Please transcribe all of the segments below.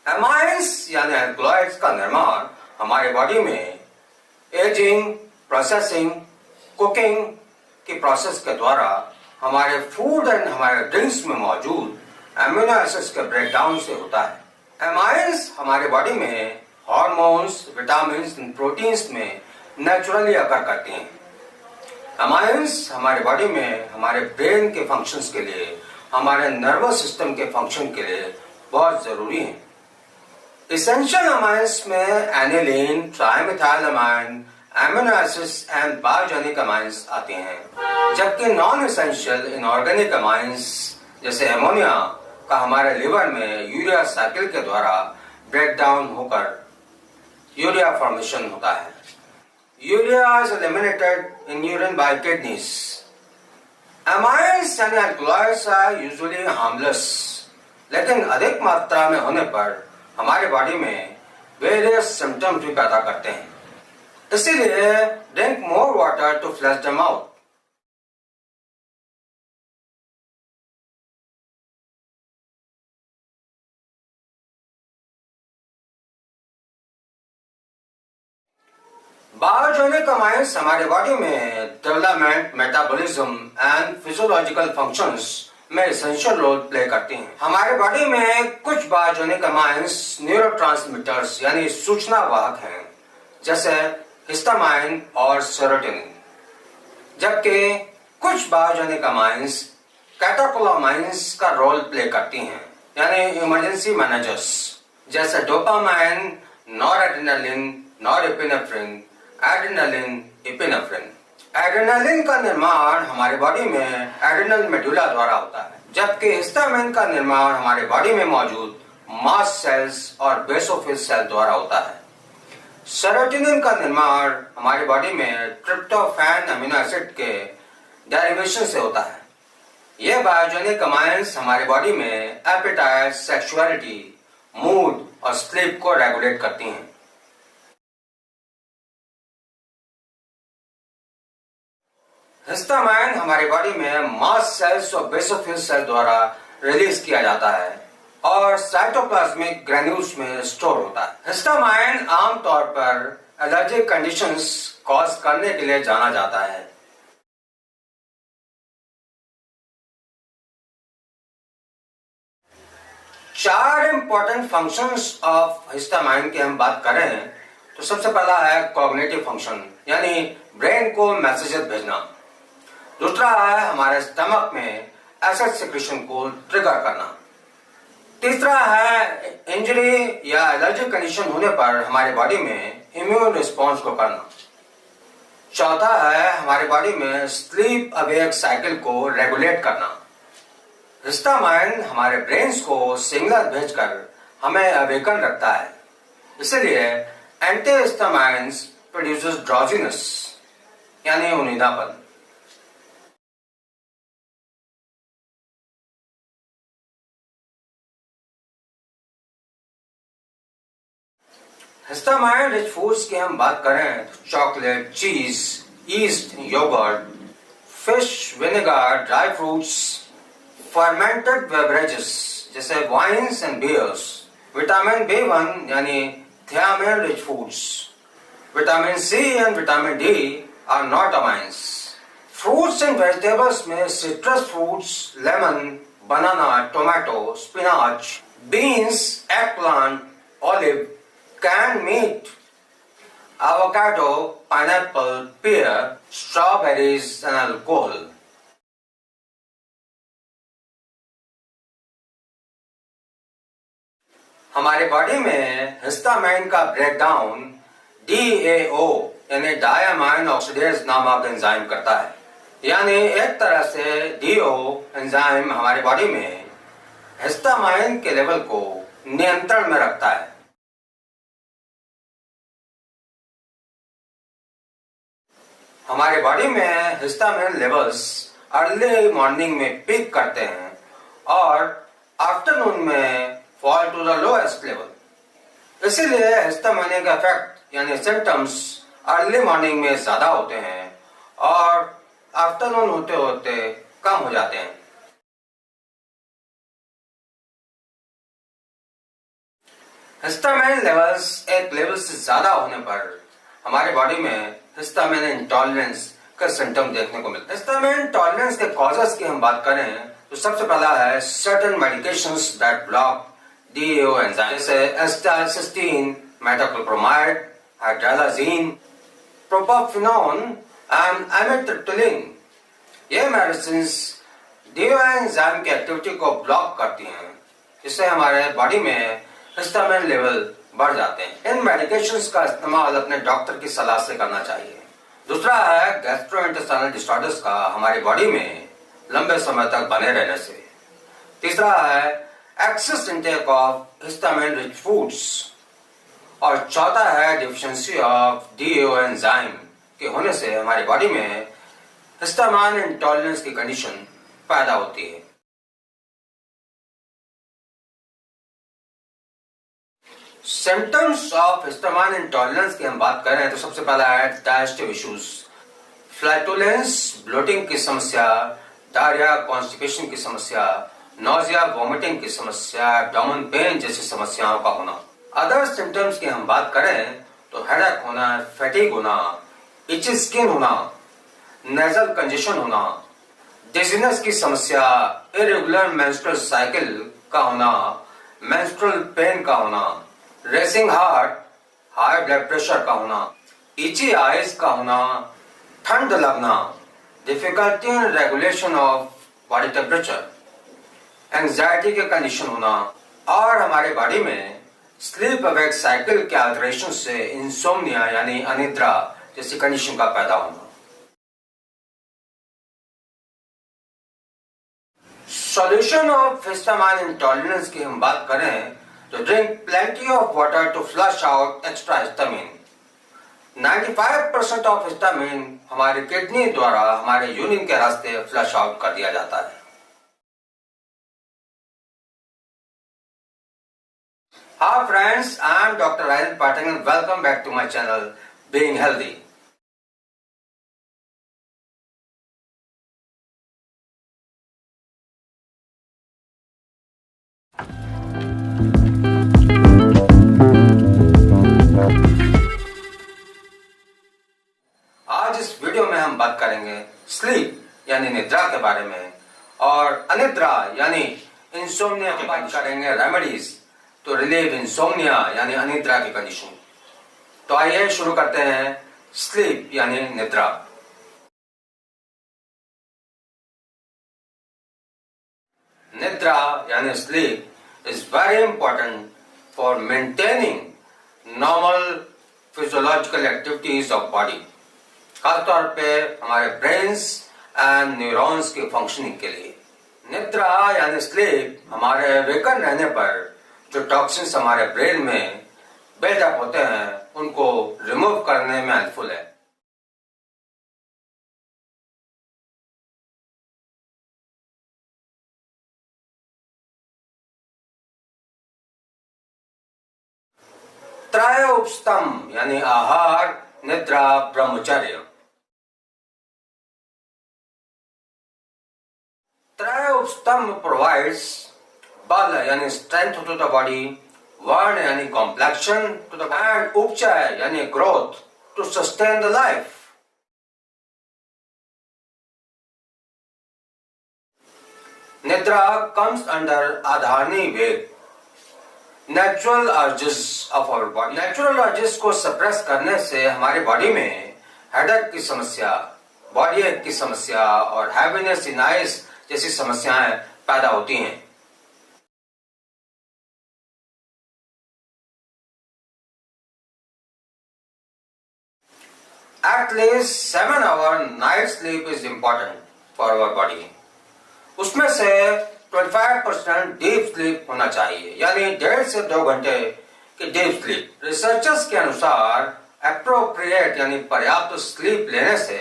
Amines यानी alkaloids का निर्माण हमारे बॉडी में एजिंग, प्रोसेसिंग, कुकिंग की प्रोसेस के द्वारा हमारे फूड एंड हमारे ड्रिंक्स में मौजूद एमिनो एसिड्स के ब्रेकडाउन से होता है। एमाइंस हमारे बॉडी में हार्मोन्स, विटामिन्स एंड प्रोटीन्स में नेचुरली अकर करती हैं। एमाइंस हमारे बॉडी में हमारे ब्रेन के फंक्शंस के लिए, हमारे नर्वस सिस्टम के फंक्शन के लिए बहुत जरूरी हैं। इसेंशियल अमाइंस में aniline, trimethylamine, amino acids and biogenic amines आते हैं, जबकि नॉन इसेंशियल इनऑर्गेनिक अमाइंस जैसे एमोनिया का हमारे लिवर में यूरिया साइकिल के द्वारा ब्रेकडाउन होकर यूरिया फॉर्मेशन होता है। Urea is eliminated in urine by kidneys. Amines यानी एल्कलॉइड्स आर यूजुअली हार्मलेस, लेकिन अधिक मात्रा में होने पर हमारे बॉडी में वेरियस सिम्टम्स भी पैदा करते हैं। इसीलिए drink more water to flush them out. Biogenic amines हमारे बॉडी में development, metabolism and physiological functions में एसेंशियल रोल प्ले करती हैं। हमारे बॉडी में कुछ बायोजेनिक अमाइंस न्यूरोट्रांसमीटर्स यानी सूचना वाहक हैं, जैसे हिस्टामाइन और सेरोटोनिन, जबकि कुछ बायोजेनिक अमाइंस कैटेकोलामाइंस का रोल प्ले करती हैं, यानी इमरजेंसी मैनेजर्स, जैसे dopamine, noradrenaline, norepinephrine, adrenaline, epinephrine. Adrenaline का निर्माण हमारे बॉडी में एड्रेनल मेडुला द्वारा होता है, जबकि हिस्टामाइन का निर्माण हमारे बॉडी में मौजूद मास्ट सेल्स और बेसोफिल सेल द्वारा होता है। सेरोटोनिन का निर्माण हमारी बॉडी में ट्रिप्टोफैन अमीनो एसिड के डेरिवेशन से होता है। यह बायोजेनिक अमाइंस हमारे बॉडी में एपेटाइट, सेक्सुअलिटी, मूड और स्लीप को रेगुलेट करती हैं। हिस्टामाइन हमारी बॉडी में मास्ट सेल्स और बेसोफिल सेल द्वारा रिलीज किया जाता है और साइटोप्लाज्मिक ग्रैन्यूल्स में स्टोर होता है। हिस्टामाइन आमतौर पर एलर्जिक कंडीशंस कॉज करने के लिए जाना जाता है। चार इंपॉर्टेंट फंक्शंस ऑफ हिस्टामाइन की हम बात करें तो सबसे पहला है कॉग्निटिव फंक्शन, यानी ब्रेन को मैसेजेस भेजना। दूसरा है हमारे स्टमक में एसिड सिक्रेशन को ट्रिगर करना। तीसरा है इंजरी या एलर्जिक कंडीशन होने पर हमारे बॉडी में इम्यून रिस्पॉन्स को करना। चौथा है हमारे बॉडी में स्लीप अवेक साइकिल को रेगुलेट करना। हिस्टामाइन हमारे ब्रेन्स को सिग्नल भेजकर हमें अवेकन रखता है, इसलिए एंटी हिस्टामाइन्स प्रोड्यूसेस ड्राउजीनेस यानी उनींदापन। हिस्टामाइन रिच फूड्स की हम बात करें तो chocolate, cheese, yeast, yoghurt, fish, vinegar, dry fruits, fermented beverages जैसे wines and beers, vitamin B1 यानी thiamine rich foods, vitamin C and vitamin D are not amines. Fruits and vegetables में citrus fruits, lemon, banana, tomato, spinach, beans, eggplant, olive, canned meat, avocado, pineapple, pear, strawberries and alcohol. हमारे body में histamine का breakdown DAO यानी diamine oxidase नामक enzyme करता है। यानी एक तरह से DO एंजाइम हमारे बॉडी में हिस्टामाइन के लेवल को नियंत्रण में रखता है। हमारे बॉडी में हिस्टामाइन लेवल्स अर्ली मॉर्निंग में पीक करते हैं और आफ्टरनून में fall to the lowest level. इसीलिए हिस्टामाइनिक इफेक्ट यानी सिम्टम्स अर्ली मॉर्निंग में ज्यादा होते हैं और आफ्टरनून होते होते कम हो जाते हैं। हिस्टामिन लेवल्स एक लेवल से ज्यादा होने पर हमारे बॉडी में हिस्टामिन इंटॉलरेंस का सिम्टम देखने को मिलता है। हिस्टामिन इंटॉलरेंस के कॉजेस की हम बात करें तो सबसे पहला है certain medications that block DAO enzyme, जैसे एस्टासिस्टीन, मेटाक्लोप्रोमाइड, हाइड्रालाजीन, प्रोपाफिनोन एंड एमिट्रिप्टिलिन। ये मेडिसिन DAO एंजाइम की एक्टिविटी को ब्लॉक करती हैं, जिससे हमारे बॉडी में हिस्टामिन लेवल बढ़ जाते हैं। इन मेडिकेशंस का इस्तेमाल अपने डॉक्टर की सलाह से करना चाहिए। दूसरा है गैस्ट्रोइंटेस्टाइनल डिसऑर्डर्स का हमारी बॉडी में लंबे समय तक बने रहने से। तीसरा है excess intake of histamine rich foods. और चौथा है डिफिशिएंसी ऑफ DAO एंजाइम के होने से हमारी बॉडी में हिस्टामिन इंटॉलरेंस की कंडीशन पैदा होती है। सिम्टम्स ऑफ हिस्टामिन इंटॉलरेंस की हम बात करें तो सबसे पहला है डाइजेस्टिव इश्यूज, फ्लैटुलेंस, ब्लोटिंग की समस्या, डायरिया, कॉन्स्टिपेशन की समस्या, नोजिया, वॉमिटिंग की समस्या, एब्डोमेन पेन जैसी समस्याओं का होना। अदर सिम्टम्स की हम बात करें तो हेडेक होना, फैटिग होना, इची स्किन होना, नेजल कंजेशन होना, डिजीनेस की समस्या, इरेगुलर मेंस्ट्रुअल साइकिल का होना, मेंस्ट्रुअल पेन का होना, racing heart, high blood pressure का होना, इची आईज का होना, ठंड लगना, difficulty in regulation of body temperature, anxiety के कंडीशन होना और हमारे बॉडी में स्लीप अवेक साइकिल के अल्टरेशन से इंसोम्निया यानी अनिद्रा जैसी कंडीशन का पैदा होना। सॉल्यूशन ऑफ हिस्टामिन इंटॉलरेंस की हम बात करें तो drink plenty of water to flush out extra histamine. 95% of histamine हमारे किडनी द्वारा हमारे यूरिन के रास्ते फ्लश आउट कर दिया जाता है। Hi friends, I am Dr. Ryan Patel and welcome back to my channel Being Healthy. आज इस वीडियो में हम बात करेंगे स्लीप यानी निद्रा के बारे में और अनिद्रा यानी इंसोम्निया की बात करेंगे, रेमेडीज तो रिलीव इंसोम्निया यानी अनिद्रा की कंडीशन। तो आइए शुरू करते हैं स्लीप यानी निद्रा। निद्रा यानी sleep is very important for maintaining normal physiological activities of body, खासतौर पे हमारे ब्रेन्स एंड न्यूरॉन्स की फंक्शनिंग के लिए। निद्रा यानी स्लीप हमारे वेकन रहने पर जो टॉक्सिन्स हमारे ब्रेन में बिल्डअप होते हैं उनको रिमूव करने में हेल्पफुल है। त्रय उपस्तंभ यानी आहार, निद्रा, ब्रह्मचर्य। त्रय उपस्तंभ प्रोवाइड्स बल यानी स्ट्रेंथ टू द बॉडी, वर्ण यानी कॉम्प्लेक्शन टू द एंड उपचय यानी growth to sustain the life. निद्रा कम्स अंडर आधारणी वेग, natural urges of our body. Natural urges को सप्रेस करने से हमारी बॉडी में हेडेक की समस्या, बॉडी एक की समस्या और हैवीनेस इन आईज जैसी समस्याएं पैदा होती हैं। At least 7 hour night sleep is important for our body. उसमें से 25% डीप स्लीप होना चाहिए, यानी 1.5 से 2 घंटे की डीप स्लीप। रिसर्चर्स के अनुसार एप्रोप्रिएट यानी पर्याप्त स्लीप लेने से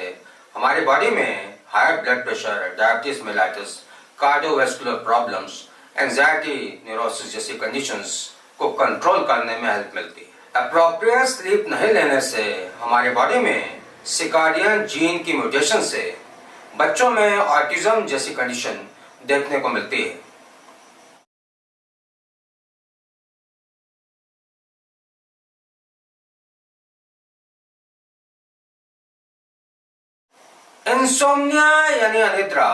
हमारी बॉडी में high blood pressure, diabetes mellitus, cardiovascular problems, anxiety, neurosis जैसी कंडीशंस को कंट्रोल करने में हेल्प मिलती है। अप्रोप्रिएट स्लीप नहीं लेने से हमारे बॉडी में सिकार्डियन जीन की म्यूटेशन से बच्चों में ऑटिज्म जैसी कंडीशन देखने को मिलती है। इंसोम्निया यानी अनिद्रा,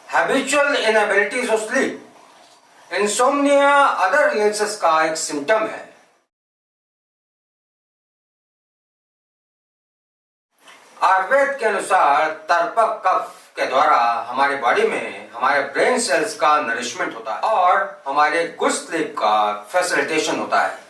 habitual inability to sleep. Insomnia other illnesses का एक सिम्टम है। आयुर्वेद के अनुसार तर्पक कफ के द्वारा हमारे बॉडी में हमारे ब्रेन सेल्स का नरिशमेंट होता है और हमारे गुड स्लीप का फैसिलिटेशन होता है।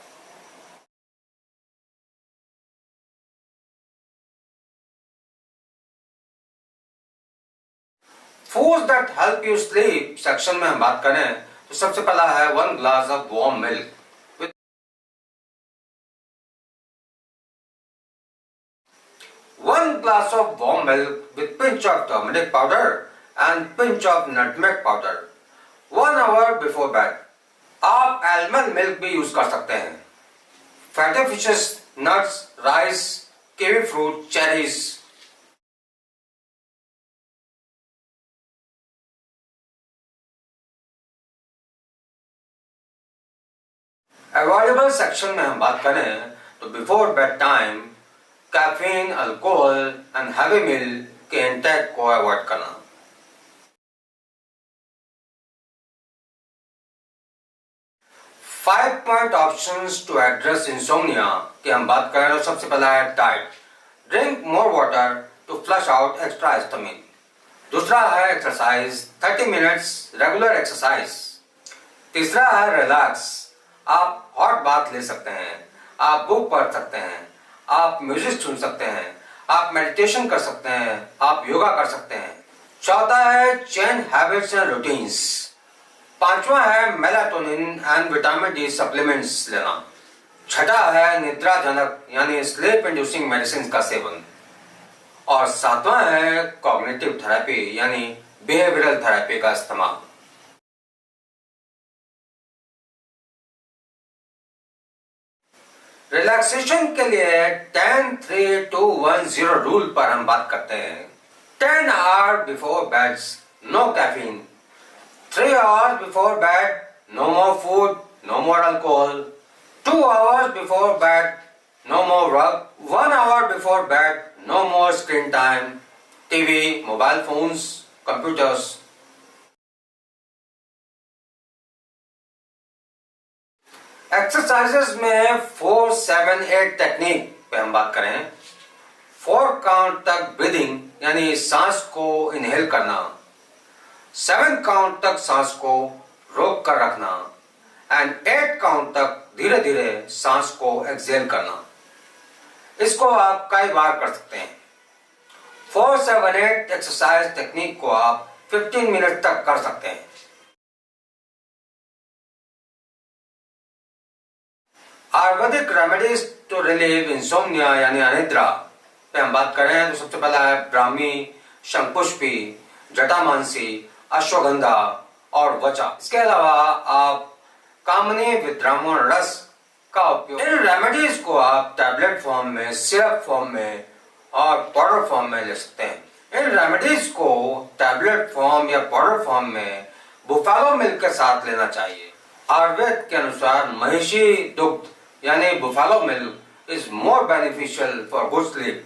Foods that help you sleep section में हम बात करें तो सबसे पहला है 1 glass of warm milk. 1 glass of warm milk with pinch of turmeric powder and pinch of nutmeg powder 1 hour before bed। आप almond milk भी यूज कर सकते हैं। Fatty fishes, nuts, rice, kiwi fruit, cherries. Avoidable section में हम बात करें तो before bed time caffeine, alcohol and heavy meal के इंटेक को अवॉइड करना। Five point options to address insomnia की हम बात करें तो सबसे पहला है diet. Drink more water to flush out extra histamine. दूसरा है एक्सरसाइज, 30 मिनट्स रेगुलर एक्सरसाइज। तीसरा है रिलैक्स। आप हॉट बाथ ले सकते हैं, आप बुक पढ़ सकते हैं, आप म्यूजिक सुन सकते हैं, आप मेडिटेशन कर सकते हैं, आप योगा कर सकते हैं। चौथा है चेंज हैबिट्स एंड रूटीन्स। पांचवा है melatonin and vitamin D supplements लेना। छठा है निद्राजनक यानी स्लीप इंड्यूसिंग मेडिसिन का सेवन। और सातवां है कॉग्निटिव थेरेपी यानी बिहेवियरल थेरेपी का इस्तेमाल। रिलैक्सेशन के लिए 10-3-2-1-0 रूल पर हम बात करते हैं। 10 hours before bed, no caffeine. 3 hours before bed, no more food, no more alcohol. 2 hours before bed, no more work. 1 hour before bed, no more screen time, TV, mobile phones, computers. Exercises में 4-7-8 technique पे हम बात करें। 4 count तक breathing यानी सांस को inhale करना, 7 काउंट तक सांस को रोक कर रखना एंड 8 काउंट तक धीरे धीरे सांस को एक्सहेल करना। इसको आप कई बार कर सकते हैं। 4-7-8 एक्सरसाइज टेक्निक को आप 15 मिनट तक कर सकते हैं। Ayurvedic remedies to relieve insomnia यानी अनिद्रा पे हम बात करें तो सबसे पहला है ब्राह्मी, शंखपुष्पी, जटामांसी, अश्वगंधा और वचा। इसके अलावा आप कामनी विद्रामण रस का उपयोग, इन रेमेडीज को आप टैबलेट फॉर्म में, सिरप फॉर्म में और पाउडर फॉर्म में ले सकते हैं। इन रेमेडीज को टैबलेट फॉर्म या पाउडर फॉर्म में बुफालो मिल्क के साथ लेना चाहिए। आयुर्वेद के अनुसार महिषी दुग्ध यानी buffalo milk is more beneficial for good sleep.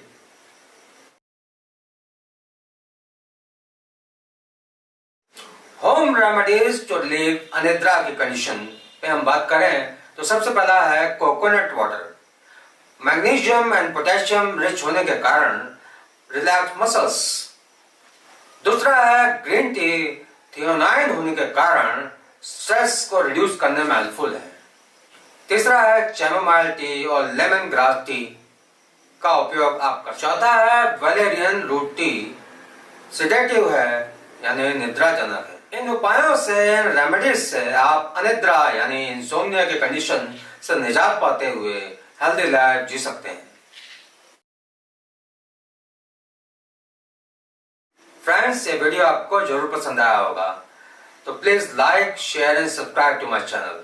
Home remedies to relieve अनिद्रा की कंडीशन पे हम बात करें तो सबसे पहला है coconut water. Magnesium and potassium rich होने के कारण रिलैक्स मसल्स। दूसरा है ग्रीन टी, थियोनाइन होने के कारण स्ट्रेस को रिड्यूस करने में हेल्पफुल है। तीसरा है चैमोमाइल टी और लेमन ग्रास टी का उपयोग आप कर। चौथा है वैलेरियन रूट टी, सिडेटिव है यानी निद्राजनक है। इन उपायों से, इन रेमेडीज से आप अनिद्रा यानी इंसोम्निया के कंडीशन से निजात पाते हुए हेल्दी लाइफ जी सकते हैं। फ्रेंड्स, ये वीडियो आपको जरूर पसंद आया होगा तो please like, share and subscribe to my channel.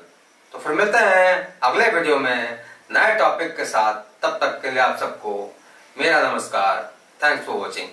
तो फिर मिलते हैं अगले वीडियो में नए टॉपिक के साथ। तब तक के लिए आप सबको मेरा नमस्कार। Thanks for watching.